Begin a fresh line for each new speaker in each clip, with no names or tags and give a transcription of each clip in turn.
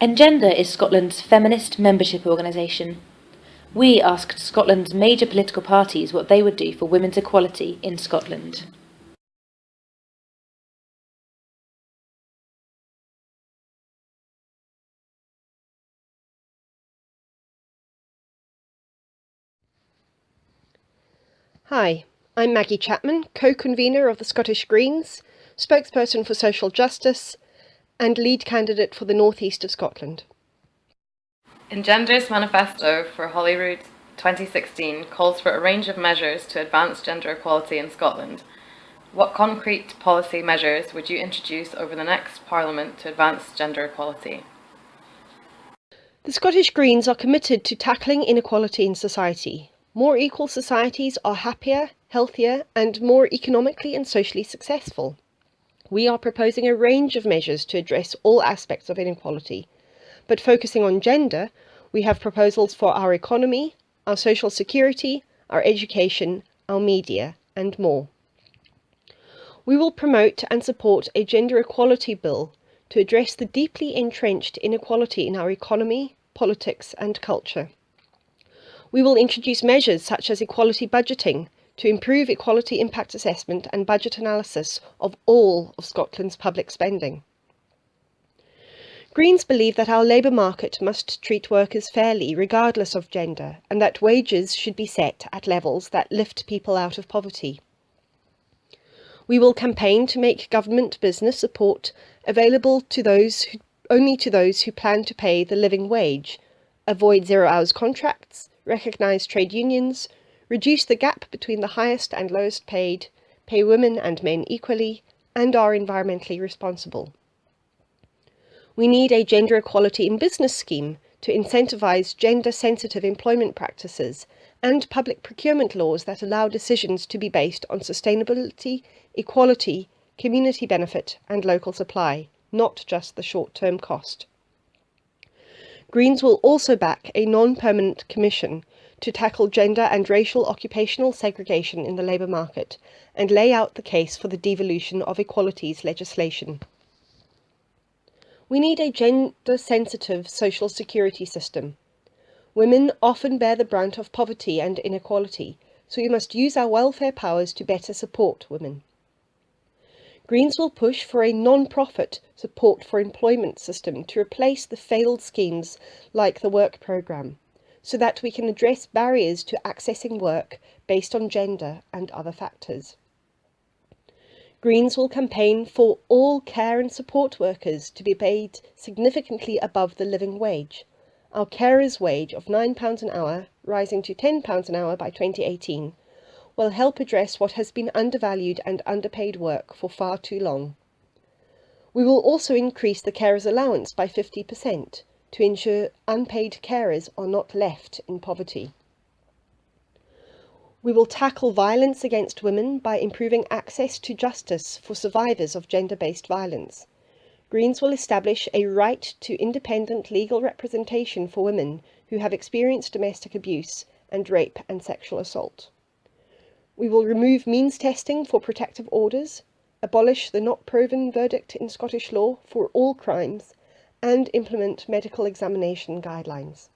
Engender is Scotland's feminist membership organisation. We asked Scotland's major political parties what they would do for women's equality in Scotland.
Hi, I'm Maggie Chapman, Co-Convenor of the Scottish Greens, spokesperson for social justice, and lead candidate for the North East of Scotland.
Engender's manifesto for Holyrood 2016 calls for a range of measures to advance gender equality in Scotland. What concrete policy measures would you introduce over the next Parliament to advance gender equality?
The Scottish Greens are committed to tackling inequality in society. More equal societies are happier, healthier, and more economically and socially successful. We are proposing a range of measures to address all aspects of inequality, but focusing on gender, we have proposals for our economy, our social security, our education, our media, and more. We will promote and support a gender equality bill to address the deeply entrenched inequality in our economy, politics, and culture. We will introduce measures such as equality budgeting to improve equality impact assessment and budget analysis of all of Scotland's public spending. Greens believe that our labour market must treat workers fairly regardless of gender, and that wages should be set at levels that lift people out of poverty. We will campaign to make government business support available only to those who plan to pay the living wage, avoid zero-hours contracts, recognise trade unions, reduce the gap between the highest and lowest paid, pay women and men equally, and are environmentally responsible. We need a gender equality in business scheme to incentivise gender-sensitive employment practices and public procurement laws that allow decisions to be based on sustainability, equality, community benefit and local supply, not just the short-term cost. Greens will also back a non-permanent commission to tackle gender and racial occupational segregation in the labour market and lay out the case for the devolution of equalities legislation. We need a gender-sensitive social security system. Women often bear the brunt of poverty and inequality, so we must use our welfare powers to better support women. Greens will push for a non-profit support for employment system to replace the failed schemes like the work programme, so that we can address barriers to accessing work based on gender and other factors. Greens will campaign for all care and support workers to be paid significantly above the living wage. Our carers' wage of £9 an hour, rising to £10 an hour by 2018, will help address what has been undervalued and underpaid work for far too long. We will also increase the carers' allowance by 50% to ensure unpaid carers are not left in poverty. We will tackle violence against women by improving access to justice for survivors of gender-based violence. Greens will establish a right to independent legal representation for women who have experienced domestic abuse and rape and sexual assault. We will remove means testing for protective orders, abolish the not proven verdict in Scottish law for all crimes, and implement medical examination guidelines.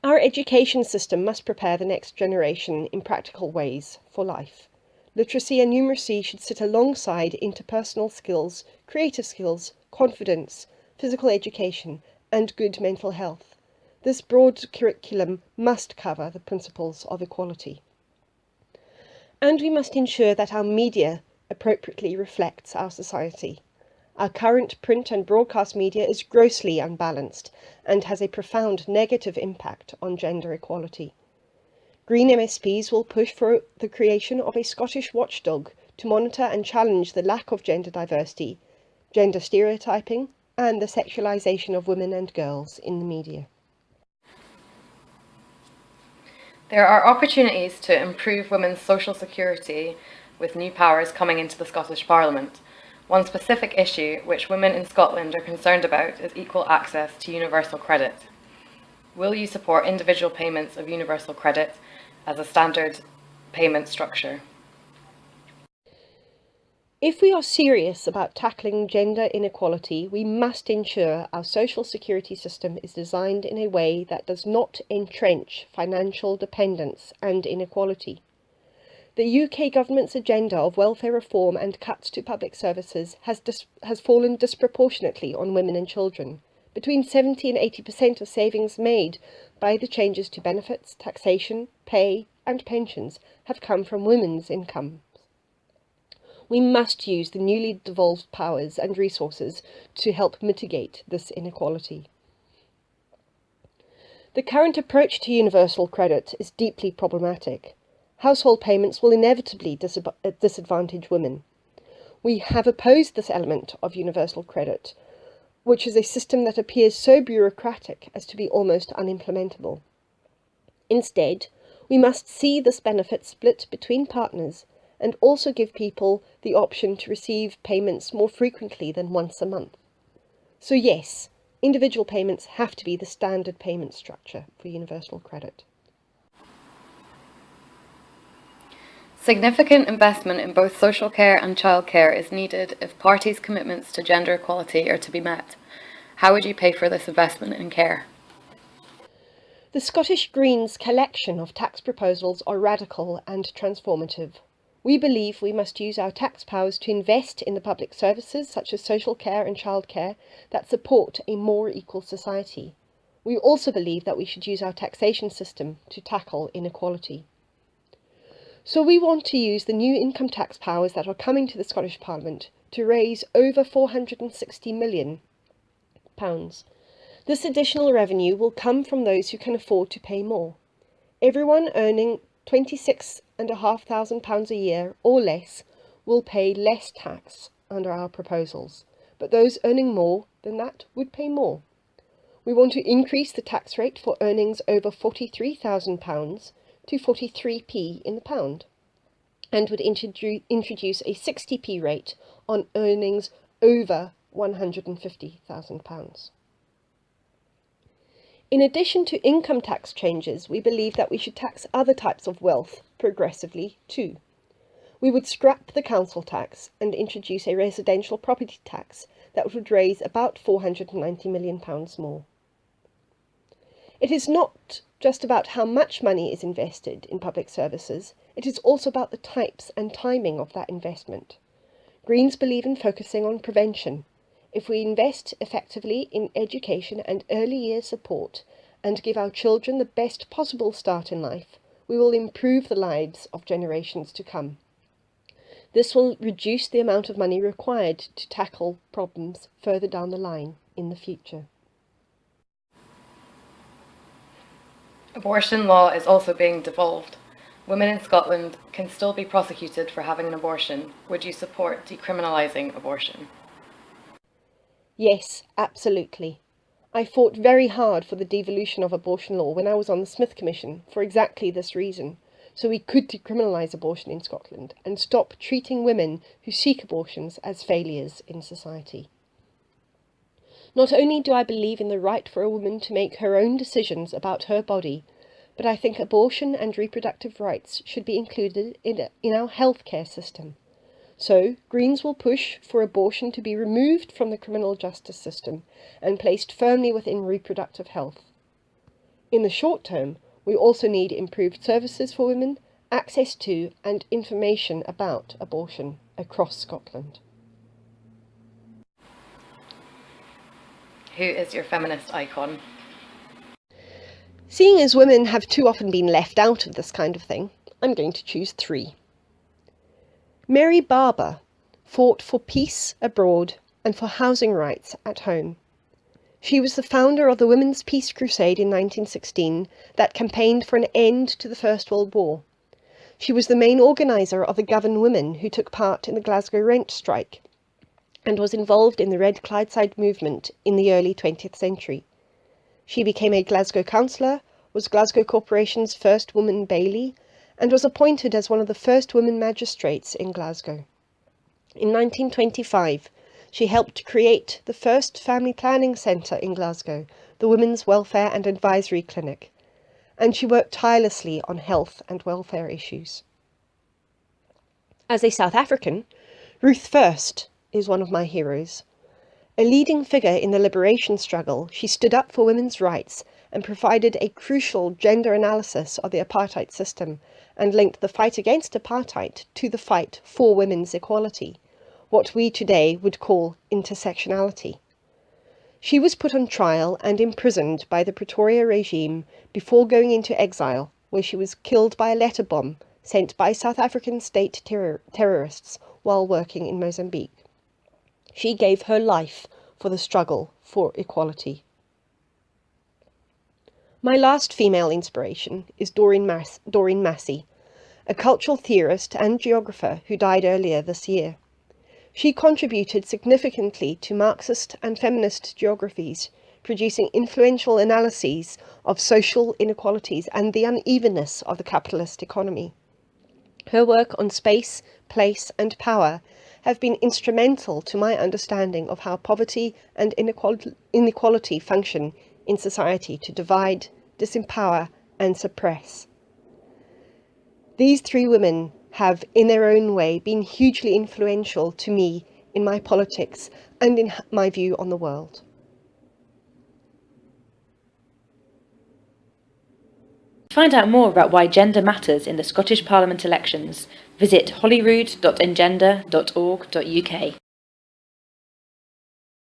Our education system must prepare the next generation in practical ways for life. Literacy and numeracy should sit alongside interpersonal skills, creative skills, confidence, physical education, and good mental health. This broad curriculum must cover the principles of equality. And we must ensure that our media appropriately reflects our society. Our current print and broadcast media is grossly unbalanced and has a profound negative impact on gender equality. Green MSPs will push for the creation of a Scottish watchdog to monitor and challenge the lack of gender diversity, gender stereotyping, and the sexualisation of women and girls in the media.
There are opportunities to improve women's social security with new powers coming into the Scottish Parliament. One specific issue which women in Scotland are concerned about is equal access to universal credit. Will you support individual payments of universal credit as a standard payment structure?
If we are serious about tackling gender inequality, we must ensure our social security system is designed in a way that does not entrench financial dependence and inequality. The UK government's agenda of welfare reform and cuts to public services has fallen disproportionately on women and children. Between 70 and 80% of savings made by the changes to benefits, taxation, pay and pensions have come from women's income. We must use the newly devolved powers and resources to help mitigate this inequality. The current approach to universal credit is deeply problematic. Household payments will inevitably disadvantage women. We have opposed this element of universal credit, which is a system that appears so bureaucratic as to be almost unimplementable. Instead, we must see this benefit split between partners and also give people the option to receive payments more frequently than once a month. So yes, individual payments have to be the standard payment structure for universal credit.
Significant investment in both social care and childcare is needed if parties' commitments to gender equality are to be met. How would you pay for this investment in care?
The Scottish Greens' collection of tax proposals are radical and transformative. We believe we must use our tax powers to invest in the public services such as social care and childcare that support a more equal society. We also believe that we should use our taxation system to tackle inequality. So we want to use the new income tax powers that are coming to the Scottish Parliament to raise over £460 million. This additional revenue will come from those who can afford to pay more. Everyone earning £26,500 a year or less will pay less tax under our proposals, but those earning more than that would pay more. We want to increase the tax rate for earnings over £43,000 to 43p in the pound, and would introduce a 60p rate on earnings over £150,000. In addition to income tax changes, we believe that we should tax other types of wealth progressively too. We would scrap the council tax and introduce a residential property tax that would raise about £490 million more. It is not just about how much money is invested in public services, it is also about the types and timing of that investment. Greens believe in focusing on prevention. If we invest effectively in education and early years support and give our children the best possible start in life, we will improve the lives of generations to come. This will reduce the amount of money required to tackle problems further down the line in the future.
Abortion law is also being devolved. Women in Scotland can still be prosecuted for having an abortion. Would you support decriminalising abortion?
Yes, absolutely. I fought very hard for the devolution of abortion law when I was on the Smith Commission for exactly this reason, so we could decriminalise abortion in Scotland and stop treating women who seek abortions as failures in society. Not only do I believe in the right for a woman to make her own decisions about her body, but I think abortion and reproductive rights should be included in our healthcare system. So, Greens will push for abortion to be removed from the criminal justice system and placed firmly within reproductive health. In the short term, we also need improved services for women, access to and information about abortion across Scotland.
Who is your feminist icon?
Seeing as women have too often been left out of this kind of thing, I'm going to choose 3. Mary Barber fought for peace abroad and for housing rights at home. She was the founder of the Women's Peace Crusade in 1916 that campaigned for an end to the First World War. She was the main organiser of the Govan women who took part in the Glasgow rent strike and was involved in the Red Clydeside movement in the early 20th century. She became a Glasgow councillor, was Glasgow Corporation's first woman baillie, and was appointed as one of the first women magistrates in Glasgow. In 1925, she helped create the first family planning centre in Glasgow, the Women's Welfare and Advisory Clinic, and she worked tirelessly on health and welfare issues. As a South African, Ruth First is one of my heroes. A leading figure in the liberation struggle, she stood up for women's rights and provided a crucial gender analysis of the apartheid system and linked the fight against apartheid to the fight for women's equality, what we today would call intersectionality. She was put on trial and imprisoned by the Pretoria regime before going into exile, where she was killed by a letter bomb sent by South African state terrorists while working in Mozambique. She gave her life for the struggle for equality. My last female inspiration is Doreen Massey, a cultural theorist and geographer who died earlier this year. She contributed significantly to Marxist and feminist geographies, producing influential analyses of social inequalities and the unevenness of the capitalist economy. Her work on space, place, and power have been instrumental to my understanding of how poverty and inequality function in society to divide, disempower, and suppress. These three women have, in their own way, been hugely influential to me in my politics and in my view on the world.
To find out more about why gender matters in the Scottish Parliament elections, visit holyrood.engender.org.uk.